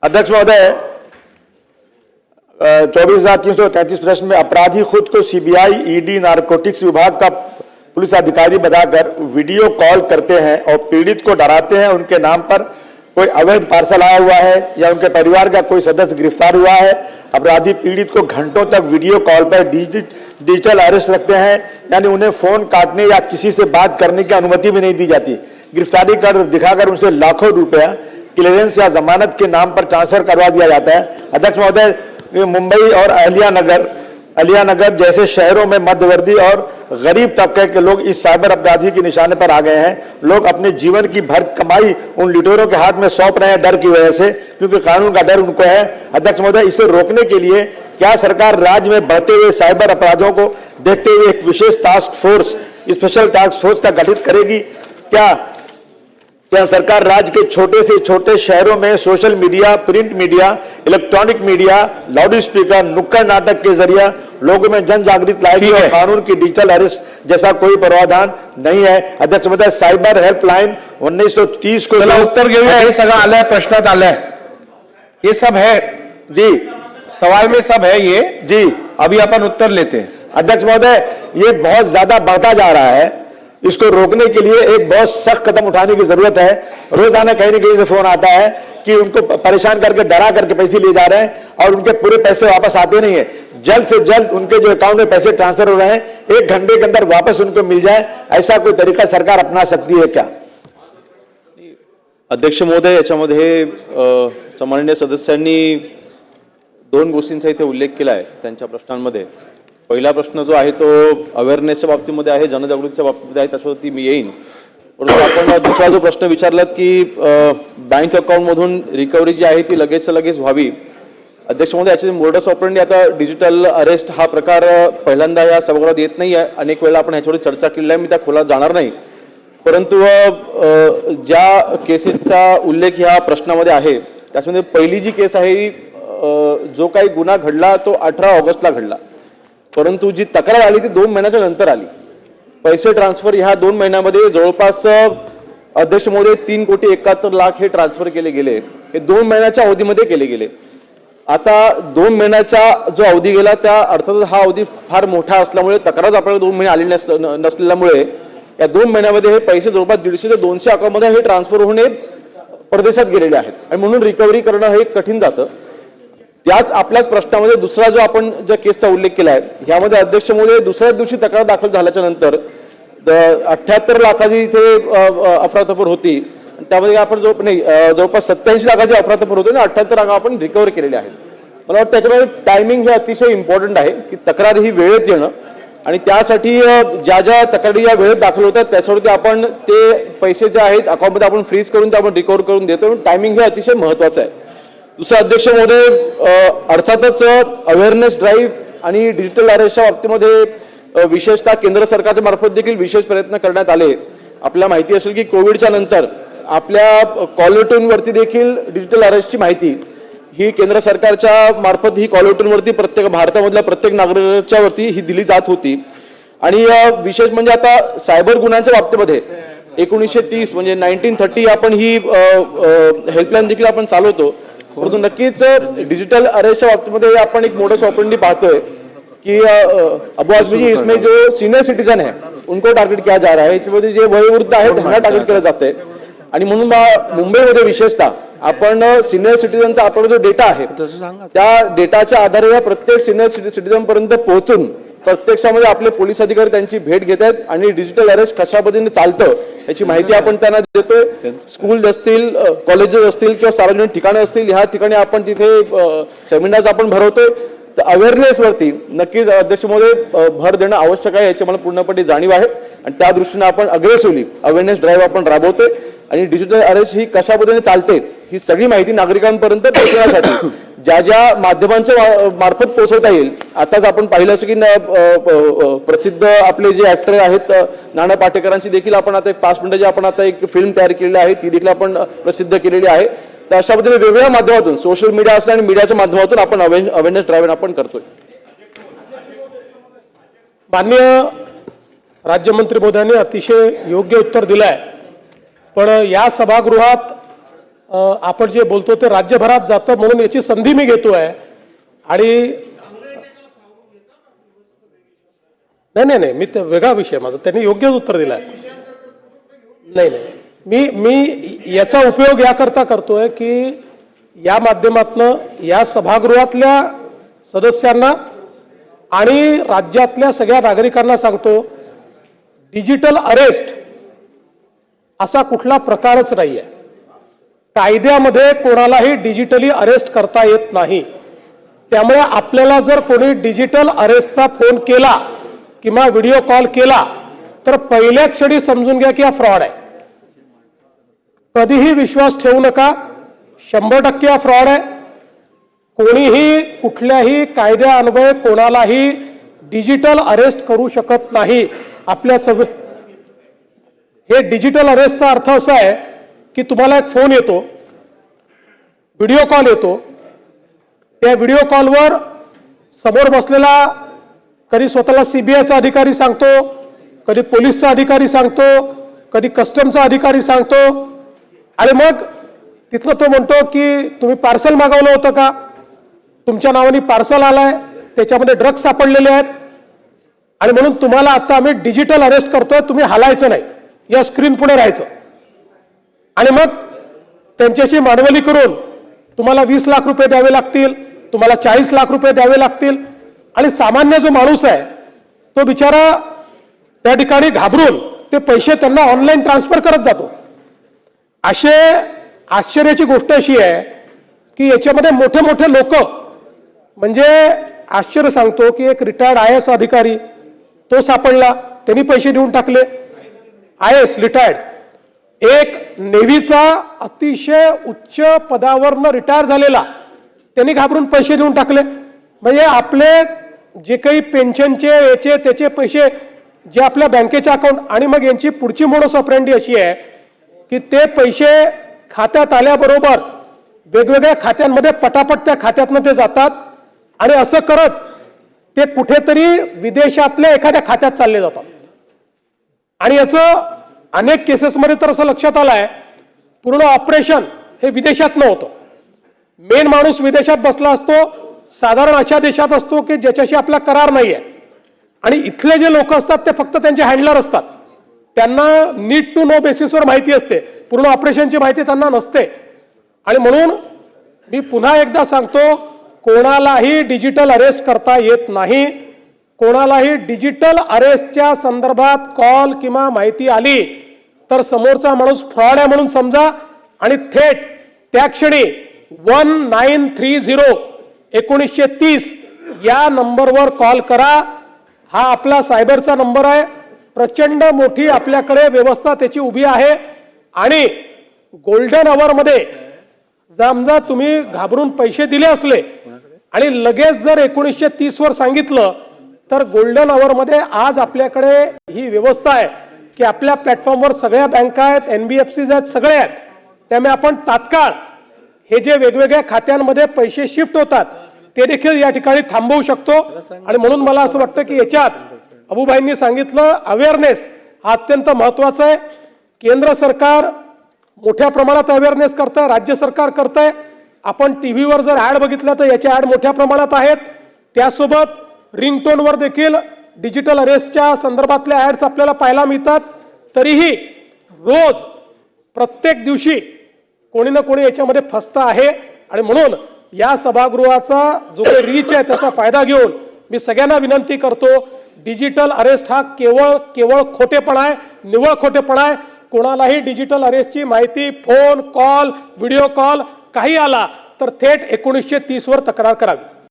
अध्यक्ष महोदय, 24,333 प्रश्न में अपराधी खुद को सीबीआई, ईडी, नारकोटिक्स विभाग का पुलिस अधिकारी बताकर वीडियो कॉल करते हैं और पीड़ित को डराते हैं। उनके नाम पर कोई अवैध पार्सल आया हुआ है या उनके परिवार का कोई सदस्य गिरफ्तार हुआ है। अपराधी पीड़ित को घंटों तक वीडियो कॉल पर डिजिटल अरेस्ट रखते हैं, यानी उन्हें फोन काटने या किसी से बात करने की अनुमति भी नहीं दी जाती। गिरफ्तारी कर दिखाकर उनसे लाखों रुपया क्लियरेंस या जमानत के नाम पर ट्रांसफर करवा दिया जाता है। अध्यक्ष महोदय, मुंबई और अलियानगर जैसे शहरों में मध्यवर्ती और गरीब तबके के लोग इस साइबर अपराधी के निशाने पर आ गए हैं। लोग अपने जीवन की भर कमाई उन लुटेरों के हाथ में सौंप रहे हैं डर की वजह से, क्योंकि कानून का डर उनको है। अध्यक्ष महोदय, इसे रोकने के लिए क्या सरकार राज्य में बढ़ते हुए साइबर अपराधों को देखते हुए एक विशेष task force, special task force का गठित करेगी? क्या सरकार राज्य के छोटे से छोटे शहरों में social media, print media, electronic media, loud speaker, नुक्कड़ नाटक के जरिए लोगों में जन जागृति लाएगी और कानून की डिजिटल अरेस्ट जैसा कोई प्रावधान नहीं है? अध्यक्ष महोदय, साइबर हेल्पलाइन 1930 को उत्तर घेऊया. हे सगळं आलंय, प्रश्नात आलंय, ये सब है जी, सवाल में सब है ये जी। अभी अपन उत्तर लेते हैं. अध्यक्ष महोदय, ये बहुत ज्यादा बढ़ता जा रहा है। इसको रोकने के लिए एक बहुत सख्त कदम उठाने की जरूरत है। रोजाना कहीं न कहीं से फोन आता है कि उनको परेशान करके, डरा करके पैसे लिए जा रहे हैं और उनके पूरे पैसे वापस आते नहीं है। जल्द से जल्द उनके जो अकाउंट में पैसे ट्रांसफर हो रहे हैं, 1 घंटे के अंदर वापस उनको मिल जाए, ऐसा कोई तरीका सरकार अपना सकती है क्या? अध्यक्ष महोदय, याच्यामध्ये सन्माननीय सदस्यांनी 2 गोष्टींचा इथे उल्लेख केला आहे त्यांच्या प्रश्नांमध्ये. पहिला प्रश्न जो आहे तो अवेअरनेसच्या बाबतीमध्ये आहे, जनजागृतीच्या बाबतीमध्ये आहे, त्याच्यावरती मी येईन. परंतु आपण दुसरा जो प्रश्न विचारलात की बँक अकाउंटमधून रिकव्हरी जी आहे ती लगेच व्हावी. अध्यक्ष महोदय, याचे मोडस ऑपरेंडी आता डिजिटल अरेस्ट हा प्रकार पहिल्यांदा या सभागृहात येत नाही आहे. अनेक वेळा आपण ह्याच्यावर चर्चा केली आहे, मी त्या खोलात जाणार नाही. परंतु ज्या केसेसचा उल्लेख ह्या प्रश्नामध्ये आहे त्याच्यामध्ये पहिली जी केस आहे, जो काही गुन्हा घडला तो 18 ऑगस्टला घडला, परंतु जी तक्रार आली ती 2 महिन्याच्या नंतर आली. पैसे ट्रान्सफर ह्या 2 महिन्यामध्ये जवळपास अध्यक्ष महोदय 3,71,00,000 हे ट्रान्सफर केले गेले. हे 2 महिन्याच्या अवधीमध्ये केले गेले. आता 2 महिन्याचा जो अवधी गेला त्या अर्थातच हा अवधी फार मोठा असल्यामुळे, तक्रार आपल्याला 2 महिने आलेली नसलेल्यामुळे या 2 महिन्यामध्ये हे पैसे जवळपास 150 ते 200 अकाउंटमध्ये हे ट्रान्सफर होणे परदेशात गेलेले आहेत आणि म्हणून रिकव्हरी करणं हे कठीण जातं. त्याच आपल्याच प्रश्नामध्ये दुसरा जो आपण ज्या केसचा उल्लेख केला आहे, ह्यामध्ये अध्यक्ष महोदय दुसऱ्याच दिवशी तक्रार दाखल झाल्याच्या नंतर 78 लाखाची इथे अफरातफर होती. त्यामध्ये आपण जवळपास 87 लाखाची अफरातफर होती आणि 78 लाख आपण रिकव्हर केलेले आहेत. मला वाटतं त्याच्यामध्ये टायमिंग हे अतिशय इम्पॉर्टंट आहे की तक्रार ही वेळेत येणं आणि त्यासाठी ज्या तक्रारी या वेळेत दाखल होतात त्याच्यावरती आपण ते पैसे जे आहेत अकाउंटमध्ये आपण फ्रीज करून ते आपण रिकव्हर करून देतो. टायमिंग हे अतिशय महत्वाचं आहे. दुसरं अध्यक्ष महोदय, अर्थातच अवेअरनेस ड्राईव्ह आणि डिजिटल अरेस्टच्या बाबतीमध्ये विशेषतः केंद्र सरकारच्या मार्फत देखील विशेष प्रयत्न करण्यात आले. आपल्याला माहिती असेल की कोविडच्या नंतर आपल्या कॉलर ट्यूनवरती देखील डिजिटल अरेस्टची माहिती ही केंद्र सरकारच्या मार्फत ही कॉलर ट्यूनवरती प्रत्येक भारतामधल्या प्रत्येक नागरिकाच्या वरती ही दिली जात होती. आणि विशेष म्हणजे आता सायबर गुन्ह्यांच्या बाबतीमध्ये 1930 म्हणजे 1930 आपण ही हेल्पलाईन देखील आपण चालवतो. परंतु नक्कीच डिजिटल अरेस्टच्या बाबतीमध्ये आपण एक मोडस ऑपरेंडी पाहतोय की अबू आजमी इसमें जो सीनियर सिटीजन है उनको टार्गेट किया जा रहा है. याच्यामध्ये जे वयोवृद्ध आहेत त्यांना टार्गेट केलं जातंय आणि म्हणून मुंबईमध्ये विशेषतः आपण सिनियर सिटीजनचा आपला जो डेटा आहे त्या डेटाच्या आधारे प्रत्येक सिनियर सिटीजन पर्यंत पोहोचून प्रत्यक्षामध्ये आपले पोलीस अधिकारी त्यांची भेट घेत आहेत आणि डिजिटल अरेस्ट कशा पद्धतीने चालतं याची माहिती आपण त्यांना देतोय. स्कूल असतील, कॉलेजेस असतील किंवा सार्वजनिक ठिकाणे असतील, ह्या ठिकाणी आपण तिथे सेमिनार्स आपण भरवतोय. तर अवेअरनेस वरती नक्कीच अध्यक्ष महोदय भर देणं आवश्यक आहे याची मला पूर्णपणे जाणीव आहे आणि त्या दृष्टीने आपण अग्रेसिव्हली अवेअरनेस ड्राईव्ह आपण राबवतोय आणि डिजिटल अरेस्ट ही कशा पद्धतीने चालते ही सगळी माहिती नागरिकांपर्यंत पोहोचवण्यासाठी ज्या माध्यमांच्या मार्फत पोहोचवता येईल. आताच आपण पाहिलं असं की प्रसिद्ध आपले जे ऍक्टर आहेत नाना पाटेकरांची देखील आपण आता 5 मिनिटाची आपण आता एक फिल्म तयार केलेली आहे, ती देखील आपण प्रसिद्ध केलेली आहे. तर अशा पद्धतीने वेगवेगळ्या माध्यमातून सोशल मीडिया असल्या आणि मीडियाच्या माध्यमातून आपण अवेअरनेस ड्राईव्ह आपण करतोय. माननीय राज्यमंत्री महोदयांनी अतिशय योग्य उत्तर दिलंय. पण या सभागृहात आपण जे बोलतो ते राज्यभरात जातं म्हणून याची संधी मी घेतोय. आणि नाही मी ते वेगळा विषय माझा, त्यांनी योग्य उत्तर दिलंय. नाही मी याचा उपयोग याकरता करतोय की या माध्यमातून या सभागृहातल्या सदस्यांना आणि राज्यातल्या सगळ्या नागरिकांना सांगतो, डिजिटल अरेस्ट असा कुठला प्रकारच नाहीये. कायद्यामध्ये कोणालाही डिजिटली अरेस्ट करता येत नाही. त्यामुळे आपल्याला जर कोणी डिजिटल अरेस्टचा फोन केला किंवा व्हिडिओ कॉल केला तर पहिल्या क्षणी समजून घ्या की हा फ्रॉड आहे. कधीही विश्वास ठेवू नका. 100% हा फ्रॉड आहे. कोणीही कुठल्याही कायद्यान्वये कोणालाही डिजिटल अरेस्ट करू शकत नाही. आपल्या हे डिजिटल अरेस्टचा अर्थ असा आहे की तुम्हाला एक फोन येतो, व्हिडिओ कॉल येतो. त्या व्हिडिओ कॉलवर समोर बसलेला कधी स्वतःला सीबीआयचा अधिकारी सांगतो, कधी पोलीसचा अधिकारी सांगतो, कधी कस्टमचा अधिकारी सांगतो. आणि मग तिथनं तो म्हणतो की तुम्ही पार्सल मागवलं होतं का, तुमच्या नावाने पार्सल आलाय, त्याच्यामध्ये ड्रग्ज सापडलेले आहेत आणि म्हणून तुम्हाला आता आम्ही डिजिटल अरेस्ट करतोय, तुम्ही हलायचं नाही, या स्क्रीन पुढे राहायचं. आणि मग त्यांच्याशी मांडवली करून तुम्हाला 20 लाख रुपये द्यावे लागतील, तुम्हाला 40 लाख रुपये द्यावे लागतील. आणि सामान्य जो माणूस आहे तो बिचारा त्या ठिकाणी घाबरून ते पैसे त्यांना ऑनलाईन ट्रान्सफर करत जातो. असे आश्चर्याची गोष्ट अशी आहे की याच्यामध्ये मोठे मोठे लोक, म्हणजे आश्चर्य सांगतो की एक रिटायर्ड IAS अधिकारी तो सापडला, त्यांनी पैसे देऊन टाकले. IAS retired. एक नेव्हीचा अतिशय उच्च पदावरनं रिटायर झालेला, त्यांनी घाबरून पैसे देऊन टाकले. म्हणजे आपले जे काही पेन्शनचे याचे त्याचे पैसे जे आपल्या बँकेचे अकाउंट, आणि मग यांची पुढची मोडस ऑपरेंडी अशी आहे की ते पैसे खात्यात आल्याबरोबर वेगवेगळ्या खात्यांमध्ये पटापट त्या खात्यातनं ते जातात आणि असं करत ते कुठेतरी विदेशातल्या एखाद्या खात्यात चालले जातात. आणि याचं अनेक केसेसमध्ये तर असं लक्षात आलंय पूर्ण ऑपरेशन हे विदेशात नव्हतं. मेन माणूस विदेशात बसला असतो, साधारण अशा देशात असतो की ज्याच्याशी आपला करार नाहीये, आणि इथले जे लोक असतात ते फक्त त्यांचे हँडलर असतात. त्यांना नीड टू नो बेसिसवर माहिती असते, पूर्ण ऑपरेशनची माहिती त्यांना नसते. आणि म्हणून मी पुन्हा एकदा सांगतो, कोणालाही डिजिटल अरेस्ट करता येत नाही. कोणालाही डिजिटल अरेस्टच्या संदर्भात कॉल किंवा माहिती आली तर समोरचा माणूस फ्रॉड आहे म्हणून समजा आणि थेट त्या क्षणी 1930 या नंबरवर कॉल करा. हा आपला सायबरचा नंबर आहे. प्रचंड मोठी आपल्याकडे व्यवस्था त्याची उभी आहे. आणि गोल्डन अवरमध्ये समजा तुम्ही घाबरून पैसे दिले असले आणि लगेच जर 1930 वर सांगितलं तर गोल्डन अवरमध्ये आज आपल्याकडे ही व्यवस्था आहे की आपल्या प्लॅटफॉर्मवर सगळ्या बँका आहेत, NBFCs आहेत, सगळे आहेत. त्यामुळे आपण तात्काळ हे जे वेगवेगळ्या खात्यांमध्ये पैसे शिफ्ट होतात ते देखील या ठिकाणी थांबवू शकतो. आणि म्हणून मला असं वाटतं की याच्यात अबूभाईंनी सांगितलं अवेअरनेस हा अत्यंत महत्वाचा आहे. केंद्र सरकार मोठ्या प्रमाणात अवेअरनेस करतंय, राज्य सरकार करतंय. आपण टीव्हीवर जर ऍड बघितल्या तर याच्या ऍड मोठ्या प्रमाणात आहेत. त्यासोबत रिंगटोनवर देखील डिजिटल अरेस्टच्या संदर्भातल्या ऍड्स आपल्याला पाहायला मिळतात. तरीही रोज प्रत्येक दिवशी कोणी ना कोणी याच्यामध्ये फसतं आहे. आणि म्हणून या सभागृहाचा जो काही रीच आहे त्याचा फायदा घेऊन मी सगळ्यांना विनंती करतो, डिजिटल अरेस्ट हा केवळ खोटेपणा आहे, निव्वळ खोटेपणा आहे. कोणालाही डिजिटल अरेस्टची माहिती फोन कॉल व्हिडिओ कॉल काही आला तर थेट 1930 वर तक्रार करावी.